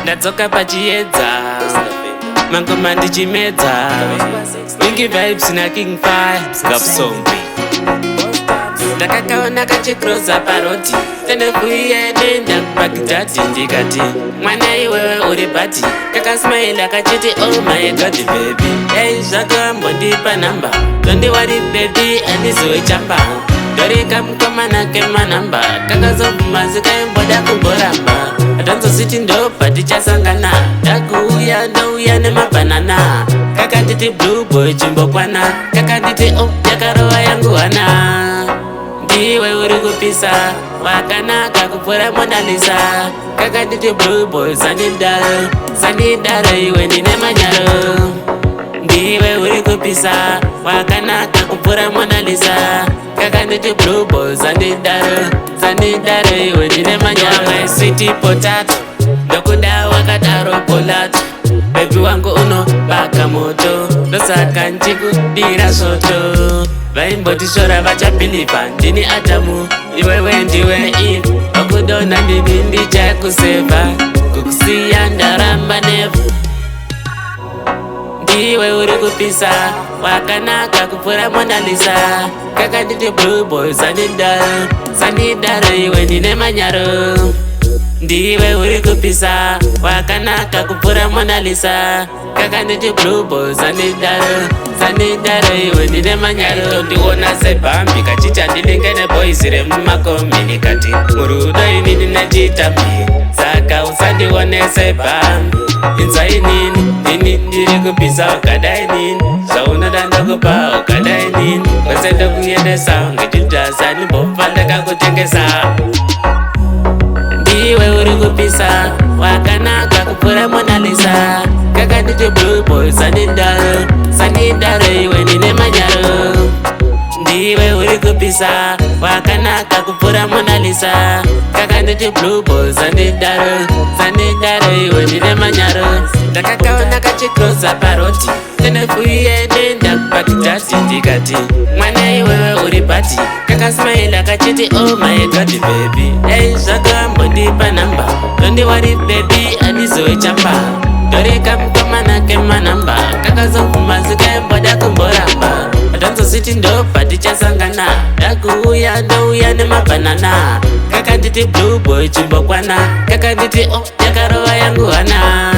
Ndadzoka pachiedza mangoma ndichimedza Winky vibes na King Fire Love song ndakakaona kachikroza paroti tenekuiye denda kubagidhadhi ndikati mwana iwewe uri bhati kakasmaila kachiti oh my god baby ei zvakambondipa namba tondiwari baby andizoichamba ndoreka mukomana kemanamba kakazobvumazi kaimboda kumboramba atanzositi ndobva tichasangana ndakuuya ndouya nemabhanana kakanditi blue boy chimbokwana kakanditi oh yakarova yangu hana ndiwe uri kupisa wakanaka kupfuura Mona Lisa kakanditi blue boy zandidaro iwe ndine manyaro ndiwe uri kupisa wakanaka kupfuura Mona Lisa kakanditi blue boy zandidaro iwe ndine manyaro my sweet potato ndokuda wakadaro polato bebi wangu unobaka moto ndosaka nchikudira svoto vaimbotisvora vachapilipa ndini Adamu iwewe ndiwe Eve vakudonha ndini ndichakuseva kukusiya ndaramba nevu ndiwe uri kupisa wakanaka kupfuura Mona Lisa kakanditi blue boy zandidaro iwe ndine manyaro ndiwe uri kupisa wakanaka kupfuura Mona Lisa kakanditi blue boy zandidaro iwe ndine manyaro ndiona sebhambi kachiti handinenge neboys remumakomini kati murudo ini ndinachitambi saka usandione sebhambi inzai nini ndiri kupisa ukadai nini zvaunoda ndokupa ukadai nini kwese ndokuendesa ngechidhasa ndimbobva ndakakutengesa ndiwe uri kupisa wakanaka kupfuura Mona Lisa kakanditi blue boy zandidaro iwe ndine manyaro ndiwe uri kupisa wakanaka kupfuura Mona Lisa kakanditi blue boy zandidaro iwe ndine manyaro ndakakaona kachikroza paroti tenekuiye denda kubagidhadhi ndikati mwana iwewe uri bhati kakasmaila kachiti oh my god baby ei zvakambondipa namba tondiwari baby andizoichamba ndoreka mukomana kemanamba kakazobvumazi kaimboda kumboramba atanzositi ndobva tichasangana ndakuuya ndouya nemabhanana kakanditi blue boy chimbokwana kakanditi oh yakarova yangu hana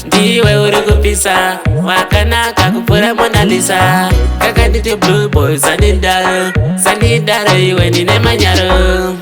ndiwe uri kupisa wakanaka kupfuura Mona Lisa kakanditi blue boy zandidaro iwe ndine manyaro